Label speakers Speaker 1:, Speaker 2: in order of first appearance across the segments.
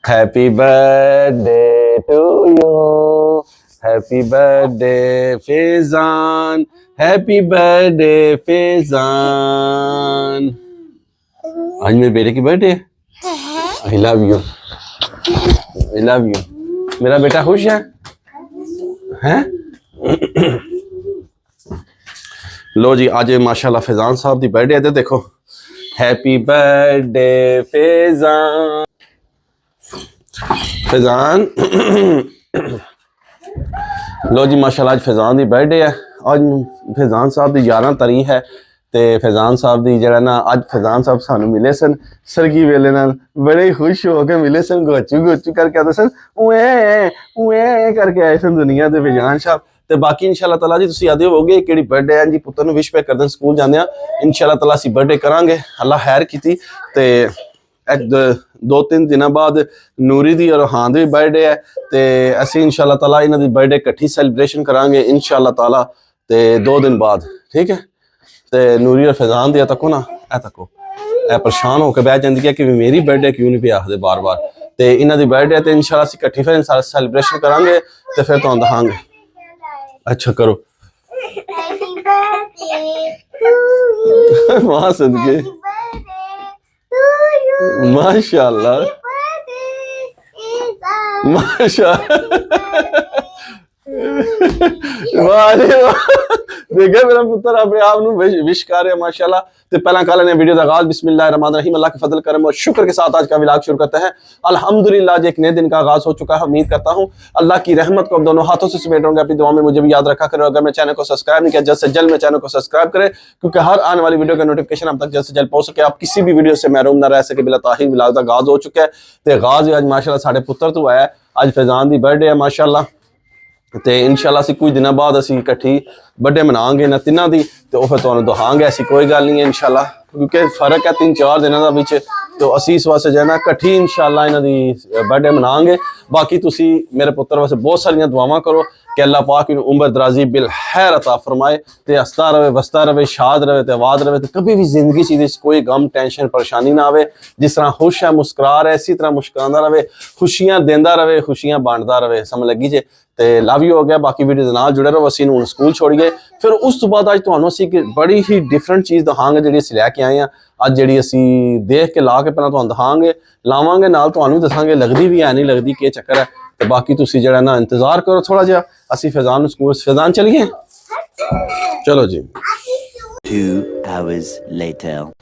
Speaker 1: Happy birthday to you, happy birthday Faizan, happy birthday Faizan. आज मेरे बेटे की बर्थडे है। I love you, I love you. मेरा बेटा खुश है हैं? लो जी, आज माशाल्लाह फैजान साहब की बर्थडे है। तो देखो, हैप्पी बर्थडे फैजान। फैजान लो जी, माशाल्लाह आज फैजान की बर्थडे है। आज फैजान साहब की 11 तारीख है। तो फैजान साहब की जरा ना अज फैजान साहब सानू मिले सन सरगी वेले नाल, बड़े खुश हो के मिले सन, गोचू गोचू करके आते सन, उए करके आए सन दुनिया के फैजान साहब। तो बाकी इंशाल्लाह ताला जी तुसीं आदे होगे कि बर्थडे है जी, पुत्तर नूं विश पे करदे स्कूल जांदे आ। इंशाल्लाह ताला असीं बर्थडे करांगे, अल्लाह खैर कीती। ते दो तीन दिन बाद नूरी दी और हां दी बर्थडे है। तो असीं इंशाल्लाह ताला इन्हां दी बर्थडे इकट्ठी सैलीब्रेशन करांगे इंशाल्लाह ताला। ते 2 दिन बाद ठीक है। तो नूरी और फैजान दिया तको ना, ए तको ए परेशान होकर बह जाती है कि मेरी बर्थडे क्यों नहीं पे आखते बार बार। तो इन्हां दी बर्थडे तो इंशाल्लाह असीं इकट्ठी फिर सैलीब्रेशन करांगे तो फिर तुहानूं दखांगे। अच्छा करो मां सदके, माशाल्लाह माशाल्लाह। देखा मेरा पुत्र अपने आप विश कर रहे माशाल्लाह। तो पहला कल ने वीडियो का आगाज बिस्मिल्लाहिर्रहमानिर्रहीम, अल्लाह के फजल करम और शुक्र के साथ आज का व्लॉग शुरू करते हैं। अल्हम्दुलिल्लाह आज एक नए दिन का आगाज हो चुका है। उम्मीद करता हूँ अल्लाह की रहमत को दोनों हाथों से समेट रहा। अपनी दुआ में मुझे भी याद रखा करें। अगर मैं चैनल को सब्सक्राइब नहीं किया, जल्द से जल्द मैं चैनल को सब्सक्राइब करें, क्योंकि हर आने वाली वीडियो का नोटिफिकेशन आप तक जल्द से जल्द पहुंच सके, आप किसी भी वीडियो से महरूम ना रह सके। बिला ताहीर व्लॉग का आगाज हो चुका है। तो आगाज आज माशाल्लाह साढ़े पुत्र तो है, आज फैजान की बर्थडे है माशाल्लाह। तो इंशाल्लाह असीं कुछ दिनों बाद असीं इकट्ठी बर्थडे मनांगे ना तिन्हां दी, तो फिर तुहानूं दखांगे। ऐसी कोई गल नहीं है इंशाल्लाह, क्योंकि फर्क है 3-4 दिनों का विच। तो असीं इस वास्ते जो है ना इकट्ठी इंशाल्लाह इन्हां दी बर्थडे मनांगे। बाकी तुसीं मेरे पुत्र वास्ते बहुत सारियां दुआवां करो कि अल्लाह पाक इन्हूं उम्र दराजी बिल खैर अता फरमाए, तो हंसता रहे, वसता रहे, शाद रहे, तो आबाद रहे। तो कभी भी जिंदगी च कोई गम टेंशन परेशानी ना आवे। जिस तरह खुश है मुस्कुरा रहे, इसी तरह मुस्कुराता रहे, खुशियां देंदा रहे, खुशियां बांटता रहे। समझ लगी जे। तो लव यू हो गया। बाकी वीडियो के नाल जुड़े रहो। असीं हुण स्कूल छोड़िए, फिर उस तो बाद अज तुहानूं असीं बड़ी ही डिफरेंट चीज़ दिखांगे जिहड़ी असीं लैके आए हैं। अज जिहड़ी असीं देख के ला के पहलां तुहानूं दिखांगे, लावांगे नाल तुहानूं दसांगे लगदी भी है नहीं लगदी के चक्कर है। तो बाकी तुसीं जिहड़ा ना इंतजार करो थोड़ा जिहा। असीं फैजान स्कूल, फैजान चलिए, चलो जी।
Speaker 2: 2 hours later.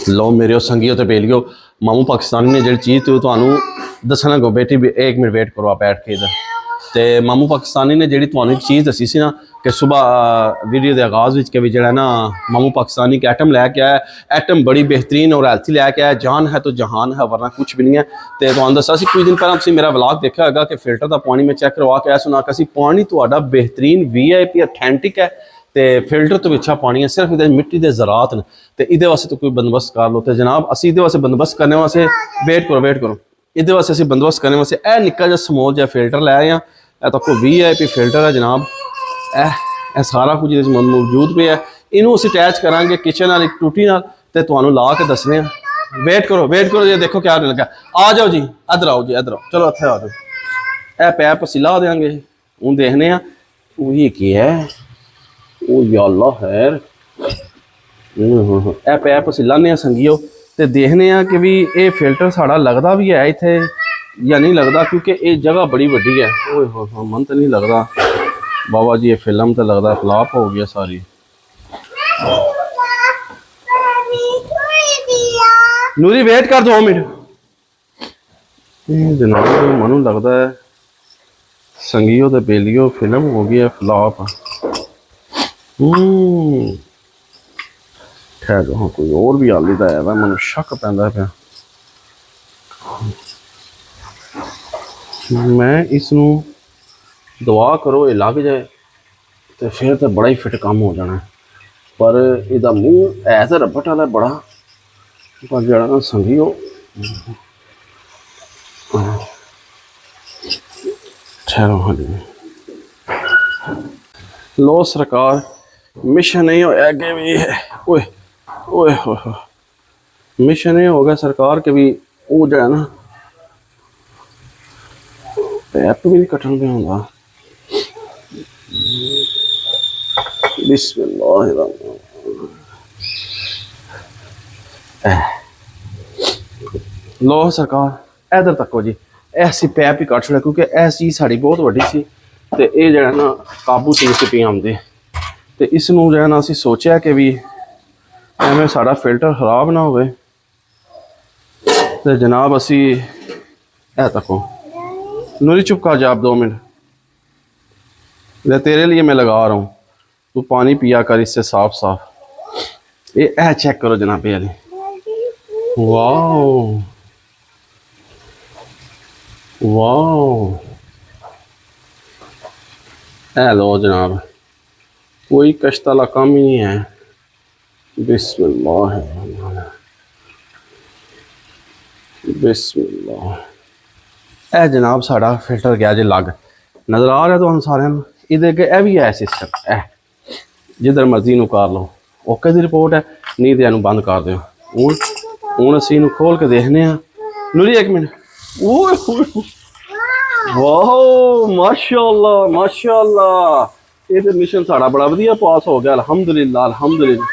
Speaker 1: लो मेरे संगियो ते बेलियो, मामू पाकिस्तानी ने जी चीज़ तो तुहानूं दसना गो। बेटी भी 1 मिनट वेट करो, आप बैठ के इधर। तो मामू पाकिस्तानी ने जी तुहानूं एक चीज़ दसी सी ना कि सुबह वीडियो के आगाज़ विच कि जो ना मामू पाकिस्तानी के एटम लैके आया। एटम बड़ी बेहतरीन और हेल्थी लैके आया। जान है तो जहान है, वरना कुछ भी नहीं है। तो तुहानूं दसा सी कुछ दिन पहले तुसीं मेरा व्लॉग देखा होगा कि फिल्टर का पानी में चेक करवा के आया सुना कि पानी तुहाडा बेहतरीन VIP ऑथेंटिक है। तो फिल्टर तो अच्छा पानी है, सिर्फ इधर मिट्टी के ज़रात ने। तो ये वास्ते तो कोई बंदोबस्त कर लो। तो जनाब असीं इहदे वास्ते बंदोबस्त करने वास्ते वेट करो इहदे वास्ते असीं बंदोबस्त करने वास्ते ए निक्का जिहा स्मॉल जिहा फिल्टर लै आए हैं। तो कोई VIP फिल्टर है जनाब। ए सारा कुछ इहदे च मौजूद पे है। इनू असीं अटैच करांगे किचन वाली टूटी नाल, ते तुहानूं ला के दसने आ। वेट करो ये देखो क्या लगा। आ जाओ जी, इधर आओ जी, इधर आओ, चलो इत्थे आ जाओ। ए पैप असीं ला देंगे, हूँ देखने आ ये क्या है। ओ या अल्लाह खैर, ए पैप असीं लाने संगियो, तो देखने कि भी ये फिल्टर साड़ा लगता भी है इत्थे या नहीं लगता, क्योंकि ये जगह बड़ी वड्डी है। ओए हो मन तो नहीं लगता बाबा जी, ये फिल्म तो लगता फ्लॉप हो गया सारी। नूरी वेट कर 2 मिनट। जनाब मनु लगता है संगियो तो बेलियो फिल्म हो गई है फ्लॉप। ठहरो हाँ, कोई और भी हाली तो है, मैं शक पैंदा पिया। मैं इसनू दुआ करो ये लग जाए तो फिर तो बड़ा ही फिट काम हो जाना है। पर इसका मूँह है तो रबट वाला बड़ा, पर जरा ना संगियो ठहरो हाँ जी। लो सरकार, मिशन नहीं हो आगे भी है। ओए ओए हो मिशन ये हो गया सरकार के भी वो जो है ना पैप भी नहीं कटन पे होंदा। बिस्मिल्लाह। लो सरकार इधर तको जी, ऐसी पैप ही कट छोड़ा क्योंकि ऐसी चीज़ साड़ी बहुत वड्डी सी ते ये जड़ा ना काबू च नहीं पी आंदे ते इसनूं जड़ा ना असीं सोचा कि भी एवें साड़ा फिल्टर खराब ना होवे ते जनाब असी ए तको नूरी चुप कर जा आप 2 मिनट, ले तेरे लिए मैं लगा रहा हूँ, तू पानी पिया कर इससे साफ साफ। ये चेक करो जनाब ये वाली, वाओ वाओ, ए लो जनाब, कोई कश्ताला काम ही नहीं है। बिस्मिल्लाह बिस्मिल्लाह। ए जनाब साड़ा फिल्टर गया जे लग, नज़र आ रहा तो सारे इधर अगे ए भी है सिस्टम, ए जिधर मर्जी नूं कर लो, ओके दी रिपोर्ट है, नहीं तो इनू बंद कर दो। हुण असीं इनू खोल के देखने आ। नूरी 1 मिनट, ओए वाह माशाअल्लाह माशाअल्लाह, ये तो मिशन साड़ा बड़ा वधिया पास हो गया अल्हम्दुलिल्लाह अल्हम्दुलिल्लाह।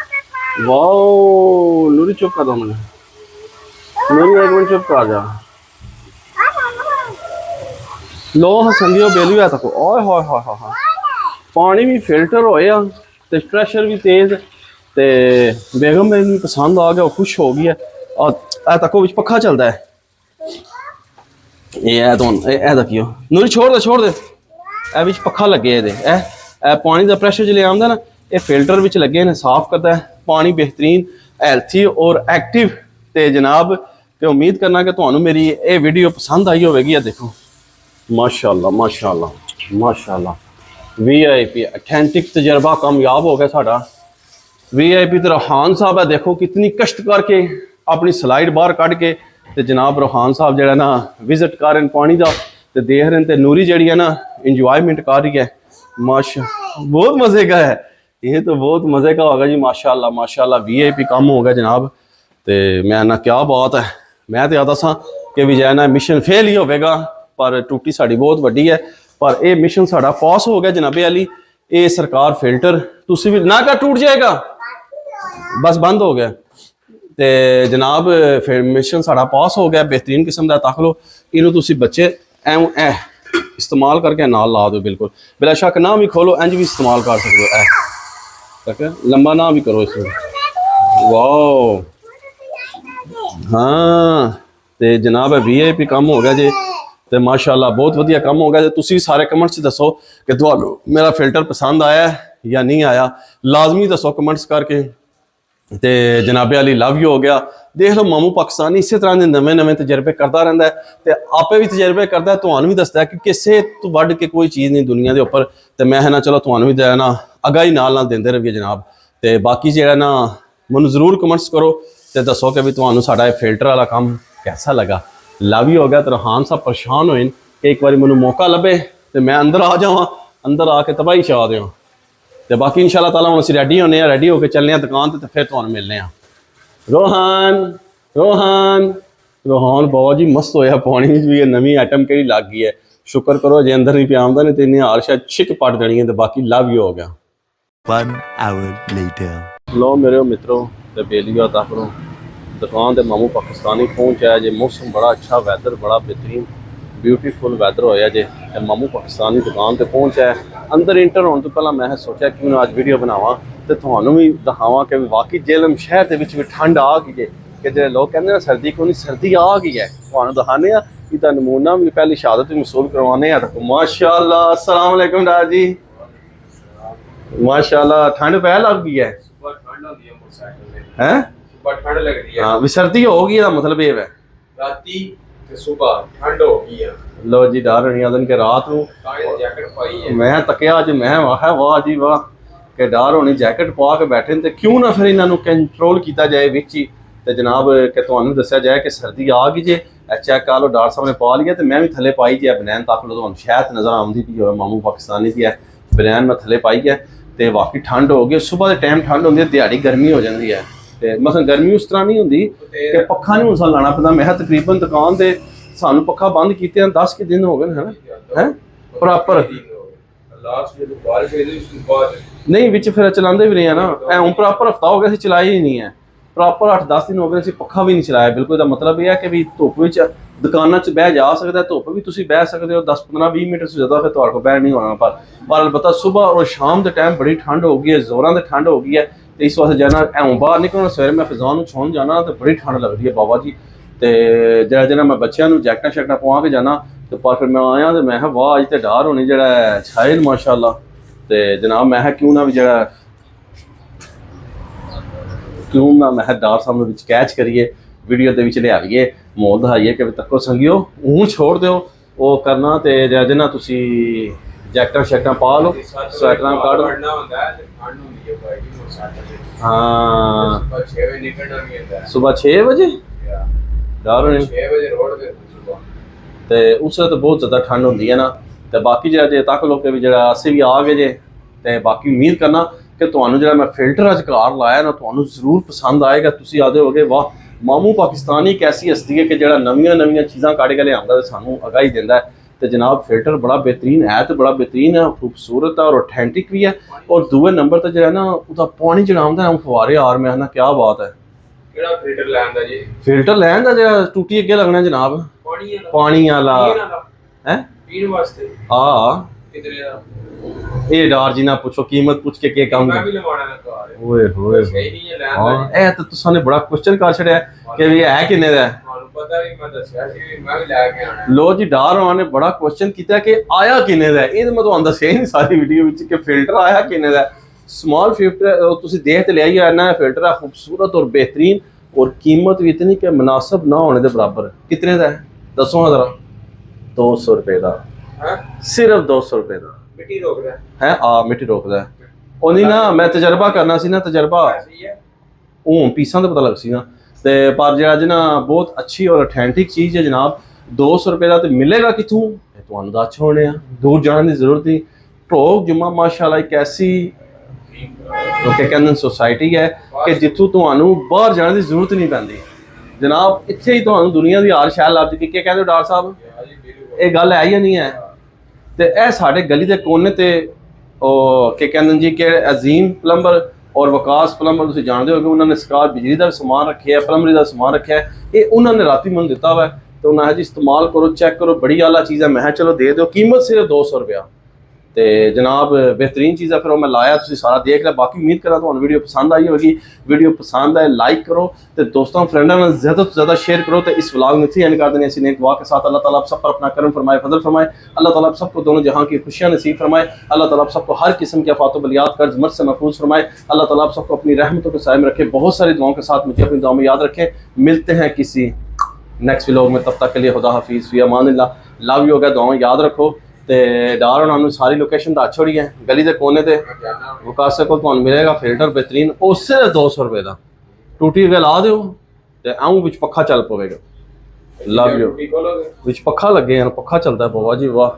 Speaker 1: वाह नूरी चुप कर 2 मिनट, नूरी 1 मिनट चुप कर जा। लो हाँ संगियो बेलू है तक, ओए होए होए होए, पानी भी फिल्टर होया ते प्रेशर भी तेज ते बेगम मेरी पसंद आ गया, वो खुश हो गई है। और ए तको विच पखा चलता है, ये तो ए तकियो नूरी छोड़ दे ए विच पखा लगे ये ए पानी का प्रेशर जिले आंदा ना, ये फिल्टर विच लगे ने साफ करता है पानी, बेहतरीन हेल्थी और एक्टिव। ते जनाब ते उम्मीद करना कि तुहानू मेरी ये वीडियो पसंद आई होगी। ये देखो माशाअल्लाह माशाअल्लाह माशाअल्लाह, VIP ऑथेंटिक तजर्बा कामयाब हो गया साड़ा। VIP तो रोहान साहब है, देखो कितनी कष्ट करके अपनी स्लाइड बाहर कढ़ के ते जनाब रोहान साहब जड़ा ना विजिट कर रहे हैं पानी का ते देख रहे हैं, ते नूरी जड़ी है ना इंजॉयमेंट कर रही है। माशा बहुत मज़े का है, ये तो बहुत मज़े का होगा जी माशाअल्लाह माशाअल्लाह। VIP काम हो गया जनाब, ते मैं ना क्या बात है, मैं तो आता सा कि भी जाए ना मिशन फेल ही होगा, पर टूटी साड़ी बहुत वड्डी है, पर ये मिशन साड़ा पास हो गया जनाबे अली। ये सरकार फिल्टर तुसी भी ना कर टूट जाएगा, बस बंद हो गया ते जनाब फिर मिशन साड़ा पास हो गया, बेहतरीन किस्म का। तक लो इनू तुसी बच्चे ए इस्तेमाल करके नाल ला दो, बिल्कुल बिला शक ना भी खोलो, इंज भी इस्तेमाल कर सकते हो। ठीक है, लंबा ना भी करो इसमें। वाह हाँ, ते जनाब VIP काम हो गया जी, तो माशाअल्लाह बहुत वधिया काम हो गया। जे तुसी सारे कमेंट्स दसो कि तुहानू मेरा फिल्टर पसंद आया या नहीं आया, लाजमी दसो कमेंट्स करके। ते जनाबे अली लव यू हो गया। देख लो मामू पाकिस्तानी इस तरह के नवे नवे तजर्बे करता रहता है, तो आपे भी तजर्बे करता है, तुहानू भी दसदा है कि किसे तो वढ़ के कोई चीज़ नहीं दुनिया के उपर। तो मैं है ना चलो तुहानू भी ना आगाही नाल देंदे रहिए जनाब। तो बाकी जो ना मैनू जरूर कमेंट्स करो तो दसो कि भी तुहानू साडा फिल्टर वाला काम कैसा लगा। लव यू हो गया। तो रोहान साहब परेशान होए कि एक बार मैनू मौका लभे तो मैं अंदर आ जावां, अंदर आके तबाही छा देवां। तो बाकी इंशाअल्लाह ताला हम असीं रेडी होने, रेडी होकर चलने दुकान तो फिर तुहानू मिलने। रोहन रोहन रोहन बाबा जी मस्त होया, पानी भी नवी आइटम कि लग गई है। शुक्र करो जे अंदर नहीं पिया आंदा, नहीं तो इन्हें हाल शायद छिक पट देनी है। तो बाकी लव यू हो गया।
Speaker 2: 1 hour later.
Speaker 1: लो मेरे मित्रों तो बेलिया ताकरो दुकान ते मामू पाकिस्तानी पहुंचा जे। मौसम बड़ा अच्छा, वैदर बड़ा बेहतरीन ब्यूटीफुल वैदर होया जे। मामू पाकिस्तानी दुकान ते पहुंचा अंदर इंटर होने तो पहला मैं सोचा क्यों ना आज वीडियो बनावा तो थानू भी दिखावा कि वाकई जेलम शहर के भी ठंड आ गई है, कि जो लोग कहते हैं सर्दी को नहीं, सर्दी आ गई है। थानू दिखाने इसका नमूना भी पहली शहादत भी मसूल करवाने। माशाअल्लाह अस्सलाम वालेकुम डॉक्टर जी। माशाअल्लाह ठंड पै लग गई है, हैं
Speaker 3: ठंड लग रही है।
Speaker 1: हाँ भी सर्दी होगी, इसका मतलब ये है
Speaker 3: राती ते सुबह ठंड हो गई है।
Speaker 1: लो जी डर नहीं आदन के रात को
Speaker 3: जैकेट पाई है।
Speaker 1: मैं तकिया अज मैं वाह जी वाह के डर होनी जैकेट पा के बैठे तो क्यों ना फिर इन्हों कंट्रोल किया जाए विच ही। तो जनाब कि तुहानू दस्या जाए कि सर्दी आ गई जे, चेक कर लो डॉक्टर साहब ने पा लिया। तो मैं भी थले पाई जे बनैन, तक लो तुहानू शायद नज़र आती भी हो मामू पाकिस्तानी की है बनैन मैं थले पाई है। तो वाकई ठंड हो गई, सुबह के टाइम ठंड होती है, दिहाड़ी गर्मी हो जाती है। तो मसलन गर्मी उस तरह नहीं होंगी कि पक्खा नहीं उस लाना पैंदा। मैं तकरीबन दुकान से ਸਾਨੂੰ ਪੱਖਾ ਬੰਦ ਕੀਤੇ 10 ਕਿ ਦਿਨ ਹੋ ਗਏ ਨੇ ਹੈ ਪ੍ਰੋਪਰ
Speaker 3: लास्ट जो बारिश हुई थी उसके बाद
Speaker 1: ਨਹੀਂ ਵਿੱਚ ਫਿਰ ਚਲਾਉਂਦੇ ਵੀ ਰਹੇ ਆ ਨਾ ਐ ਹੁਣ ਪ੍ਰੋਪਰ ਹਫਤਾ ਹੋ ਗਿਆ ਸੀ ਚਲਾਈ ਹੀ ਨਹੀਂ ਹੈ ਪ੍ਰੋਪਰ 8-10 ਦਿਨ ਹੋ ਗਏ ਸੀ ਪੱਖਾ ਵੀ ਨਹੀਂ ਚਲਾਇਆ ਬਿਲਕੁਲ ਦਾ ਮਤਲਬ ਇਹ ਹੈ ਕਿ ਵੀ ਧੁੱਪ ਵਿੱਚ ਦੁਕਾਨਾਂ 'ਚ ਬਹਿ ਜਾ ਸਕਦਾ ਧੁੱਪ ਵੀ ਤੁਸੀਂ ਬਹਿ ਸਕਦੇ ਹੋ 10-15-20 ਮਿੰਟ ਤੋਂ ਜ਼ਿਆਦਾ ਫਿਰ ਤੁਹਾਡੇ ਕੋਲ ਬਹਿ ਨਹੀਂ ਹੋਣਾ ਪਰ ਅਲਬੱਤਾ ਸਵੇਰ ਔਰ ਸ਼ਾਮ ਦੇ ਟਾਈਮ ਬੜੀ ਠੰਡ ਹੋ ਗਈ ਹੈ ਜ਼ੋਰਾਂ ਦੀ ਠੰਡ ਹੋ ਗਈ ਹੈ ਤੇ ਇਸ ਵਾਸਤੇ ਜਾਣਾ ਐਂ ਬਾਹਰ ਨਿਕਲਣਾ ਸਵੇਰੇ ਮੈਂ ਫਿਜ਼ਾਂ ਨੂੰ ਛੋਣ ਜਾਣਾ ਤੇ ਬੜੀ ਠੰਡ ਲੱਗਦੀ ਹੈ ਬਾਬਾ ਜੀ ਤੇ ਜਿਹੜਾ ਮੈਂ ਬੱਚਿਆਂ ਨੂੰ ਜੈਕਟਾਂ ਸ਼ੈਕਟਾਂ ਪਵਾ ਕੇ ਜਾਣਾ ਤੇ ਪਰ ਫਿਰ ਮੈਂ ਆਇਆ ਤੇ ਮੈਂ ਕਿਹਾ ਵਾਹ ਅੱਜ ਤੇ ਡਾਰ ਹੋਣੀ ਜਿਹੜਾ ਛਾਇਲ ਮਾਸ਼ਾਅੱਲਾ ਤੇ ਜਨਾਬ ਮੈਂ ਕਿਹਾ ਕਿਉਂ ਨਾ ਵੀ ਜਿਹੜਾ ਕਿਉਂ ਨਾ ਮੈਂ ਕਿਹਾ ਡਾਰ ਸਾਹਮਣੇ ਵਿੱਚ ਕੈਚ ਕਰੀਏ ਵੀਡੀਓ ਦੇ ਵਿੱਚ ਲਿਆਈਏ ਮੋਲ ਦਿਖਾਈਏ ਕਿ ਤੱਕੋ ਸੰਗਿਓ ਉਹ ਛੋੜ ਦਿਓ ਉਹ ਕਰਨਾ ਤੇ ਜਿਹਨਾਂ ਤੁਸੀਂ ਜੈਕਟਾਂ ਸ਼ੈਕਟਾਂ ਪਾ ਲਓ ਸਵੈਟਰਾਂ ਕੱਢ
Speaker 3: पढ़ना होता है तो ठंड होती है भाई की मोसात से
Speaker 1: ਹਾਂ
Speaker 3: सुबह 6 बजे निकलना भी होता है
Speaker 1: ਸਵੇਰ 6 ਵਜੇ
Speaker 3: या
Speaker 1: ਡਾਰ ਹੋਣੀ
Speaker 3: 6 बजे रोड पे सुबह
Speaker 1: ਤੇ ਉਸ ਵੇਲੇ ਤਾਂ ਬਹੁਤ ਜ਼ਿਆਦਾ ਠੰਡ ਹੁੰਦੀ ਹੈ ਨਾ ਤੇ ਬਾਕੀ ਜਿਹੜਾ ਜੇ ਤੱਕ ਲੋਕੇ ਵੀ ਜਿਹੜਾ ਅਸੀਂ ਵੀ ਆ ਗਏ ਜੇ ਤੇ ਬਾਕੀ ਉਮੀਦ ਕਰਨਾ ਕਿ ਤੁਹਾਨੂੰ ਜਿਹੜਾ ਮੈਂ ਫਿਲਟਰ ਅੱਜ ਘਰ ਲਾਇਆ ਨਾ ਤੁਹਾਨੂੰ ਜ਼ਰੂਰ ਪਸੰਦ ਆਏਗਾ ਤੁਸੀਂ ਆਦੇ ਹੋਗੇ ਵਾਹ ਮਾਮੂ ਪਾਕਿਸਤਾਨੀ ਇੱਕ ਐਸੀ ਹਸਤੀ ਹੈ ਕਿ ਜਿਹੜਾ ਨਵੀਆਂ ਚੀਜ਼ਾਂ ਕੱਢ ਕੇ ਲਿਆਉਂਦਾ ਤੇ ਸਾਨੂੰ ਅਗਾਈ ਦਿੰਦਾ ਹੈ ਤੇ ਜਨਾਬ ਫਿਲਟਰ ਬੜਾ ਬਿਹਤਰੀਨ ਹੈ ਤੇ ਬੜਾ ਬਿਹਤਰੀਨ ਹੈ ਖੂਬਸੂਰਤ ਹੈ ਔਰ ਆਥੈਂਟਿਕ ਵੀ ਹੈ ਔਰ ਦੂਏ ਨੰਬਰ ਤੇ ਜਿਹੜਾ ਨਾ ਉਹਦਾ ਪਾਣੀ ਜਿਹੜਾ ਆਉਂਦਾ ਹੈ ਉਹ ਫਵਾਰੇ ਯਾਰ ਮੈਂ ਨਾ ਕੀ ਬਾਤ ਹੈ
Speaker 3: केड़ा फिल्टर लांदा जी
Speaker 1: ਫਿਲਟਰ ਲੈਣ ਦਾ ਜਿਹੜਾ ਟੂਟੀ ਅੱਗੇ ਲੱਗਣਾ ਜਨਾਬ
Speaker 3: पानी वाला
Speaker 1: ਪਾਣੀ ਵਾਲਾ ਹੈ
Speaker 3: पीने वास्ते
Speaker 1: ਆ
Speaker 3: कितने दा
Speaker 1: ਇਹ ਡਾਰ ਜੀ ਨਾ ਪੁੱਛੋ ਕੀਮਤ ਪੁੱਛ ਕੇ ਕੀ ਕੰਮ
Speaker 3: मैं भी लवाना ना कार है
Speaker 1: ਓਏ ਹੋਏ
Speaker 3: सही नहीं है
Speaker 1: ਹਾਂ
Speaker 3: लांदा
Speaker 1: ਇਹ ਤਾਂ ਤੁਸੀਂ ਨੇ ਬੜਾ ਕੁਐਸਚਨ ਕਰ ਛੜਿਆ ਕਿ ਵੀ ਹੈ ਕਿੰਨੇ ਦਾ ਹੈ?
Speaker 3: ਤੁਹਾਨੂੰ ਪਤਾ ਵੀ ਮੈਂ ਦੱਸਿਆ ਸੀ ਮੈਂ ਵੀ ਲੈ ਕੇ ਆਣਾ
Speaker 1: ਲੋ ਜੀ ਡਾਰ ਉਹਨਾਂ ਨੇ ਬੜਾ ਕੁਐਸਚਨ ਕੀਤਾ ਕਿ ਆਇਆ ਕਿੰਨੇ ਦਾ ਹੈ? ਇਹ ਤਾਂ ਮੈਂ ਤੁਹਾਨੂੰ ਦੱਸਿਆ ਹੀ ਨਹੀਂ ਸਾਰੀ ਵੀਡੀਓ ਵਿੱਚ ਕਿ ਫਿਲਟਰ ਆਇਆ ਕਿੰਨੇ ਦਾ ਸਮਾਲ ਫਿਲਟਰ ਤੁਸੀਂ ਦੇਖ ਤੇ ਲਿਆ ਹੀ ਹੈ ਨਾ ਫਿਲਟਰ ਹੈ ਖੂਬਸੂਰਤ ਔਰ ਬਿਹਤਰੀਨ और कीमत भी इतनी कि मुनासिब ना होने के बराबर कितने का है दसो हाँ जरा 200 रुपए का
Speaker 3: है
Speaker 1: सिर्फ 200 रुपए का
Speaker 3: मिट्टी रोक रहा
Speaker 1: है आ मिट्टी रोकदा है ਉਹਨੀ ਨਾ ਮੈਂ ਤਜਰਬਾ ਕਰਨਾ ਸੀ ਨਾ ਤਜਰਬਾ
Speaker 3: सही है
Speaker 1: ਉਹ ਪੀਸਾਂ ਦਾ ਪਤਾ ਲੱਗ ਸੀ ਨਾ ਤੇ ਪਰ ਜਿਹੜਾ ਜਨਾ ਬਹੁਤ ਅੱਛੀ ਔਰ ਅਥੈਂਟਿਕ ਚੀਜ਼ ਹੈ ਜਨਾਬ 200 ਰੁਪਏ ਦਾ ਤੇ ਮਿਲੇਗਾ ਕਿਥੋਂ ਇਹ ਤੁਹਾਨੂੰ ਦੱਸ ਹੋਣੇ ਆ ਦੂਰ ਜਾਣ ਦੀ ਜ਼ਰੂਰਤ ਨਹੀਂ ਢੋਕ ਜੁਮਾ ਮਾਸ਼ਾਅੱਲਾ ਇੱਕ ਐਸੀ ਲੋਕੇ ਕਹਿੰਦੇ ਸੋਸਾਇਟੀ ਹੈ ਕਿ ਜਿੱਥੋਂ ਤੁਹਾਨੂੰ ਬਾਹਰ ਜਾਣ ਦੀ ਜ਼ਰੂਰਤ ਨਹੀਂ ਪੈਂਦੀ ਜਨਾਬ ਇੱਥੇ ਹੀ ਤੁਹਾਨੂੰ ਦੁਨੀਆ ਦੀ ਹਰ ਸ਼ੈ ਲੱਭ ਜੇਗੀ ਕੀ ਕਹਿੰਦੇ ਹੋ ਡਾਕਟਰ ਸਾਹਿਬ ਇਹ ਗੱਲ ਹੈ ਜਾਂ ਨਹੀਂ ਹੈ ਤੇ ਇਹ ਸਾਡੇ ਗਲੀ ਦੇ ਕੋਨੇ ਤੇ ਉਹ ਕੀ ਕਹਿੰਦੇ ਜੀ ਕਿ ਅਜ਼ੀਮ ਪਲੰਬਰ ਔਰ ਵਕਾਸ ਪਲੰਬਰ ਤੁਸੀਂ ਜਾਣਦੇ ਹੋ ਕਿ ਉਹਨਾਂ ਨੇ ਸਕਾਰ ਬਿਜਲੀ ਦਾ ਸਮਾਨ ਰੱਖਿਆ ਪਲੰਬਰੀ ਦਾ ਸਮਾਨ ਰੱਖਿਆ ਇਹ ਉਹਨਾਂ ਨੇ ਰਾਤੀ ਮੈਨੂੰ ਦਿੱਤਾ ਵਾ ਤੇ ਉਹਨਾਂ ਜੀ ਇਸਤੇਮਾਲ ਕਰੋ ਚੈੱਕ ਕਰੋ ਬੜੀ ਆਲਾ ਚੀਜ਼ ਹੈ ਮੈਂ ਕਿਹਾ ਚਲੋ ਦੇ ਦਿਓ ਕੀਮਤ ਸਿਰਫ 200 ਰੁਪਇਆ ਤੇ ਜਨਾਬ ਬਿਹਤਰੀਨ ਚੀਜ਼ ਹੈ ਫਿਰ ਉਹ ਮੈਂ ਲਾਇਆ ਤੁਸੀਂ ਸਾਰਾ ਦੇਖ ਲਿਆ ਬਾਕੀ ਉਮੀਦ ਕਰਾਂ ਤੁਹਾਨੂੰ ਵੀਡੀਓ ਪਸੰਦ ਆਈ ਹੋਵੇਗੀ ਵੀਡੀਓ ਪਸੰਦ ਆਏ ਲਾਈਕ ਕਰੋ ਤੇ ਦੋਸਤਾਂ ਫਰੈਂਡਾਂ ਨਾਲ ਜ਼ਿਆਦਾ ਤੋਂ ਜ਼ਿਆਦਾ शेयर करो तो इस व्लॉग में इतनी एंड कर देने ऐसी नेक दुआ के साथ अल्लाह ताला आप सब पर अपना करम फरमाए फजल फरमाए अल्लाह ताला आप सबको दोनों जहां की खुशियां नसीब फरमाए अल्लाह ताला आप सबको हर किस्म के आफात बलियात कर्ज मर्ज से महफूज फरमाए अल्लाह ताला आप सबको अपनी रहमतों के साए में रखे बहुत सारी दुआओं के साथ मुझे अपनी दुआ में याद रखें मिलते हैं किसी नेक्स्ट व्लॉग में तब तक के लिए खुदा हाफिज़ फी अमानिल्लाह लव यू हो गया दुआएं याद रखो ਤੇ ਡਾਰ ਉਹਨਾਂ ਨੂੰ ਸਾਰੀ ਲੋਕੇਸ਼ਨ ਦੱਸ ਛੋੜੀ ਹੈ ਗਲੀ ਦੇ ਕੋਨੇ ਤੇ ਵਕਾਸੇ ਕੋਲ ਤੁਹਾਨੂੰ ਮਿਲੇਗਾ ਫਿਲਟਰ ਬਿਹਤਰੀਨ ਉਹ ਸਿਰਫ 200 ਰੁਪਏ ਦਾ ਟੂਟੀ ਅਗੇ ਲਾ ਦਿਓ ਤੇ ਆਉਂ ਵਿੱਚ ਪੱਖਾ ਚੱਲ ਪਵੇਗਾ ਲਵ ਯੂ ਵਿੱਚ ਪੱਖਾ ਲੱਗੇ ਹਨ ਪੱਖਾ ਚੱਲਦਾ ਬਾਬਾ ਜੀ ਵਾਹ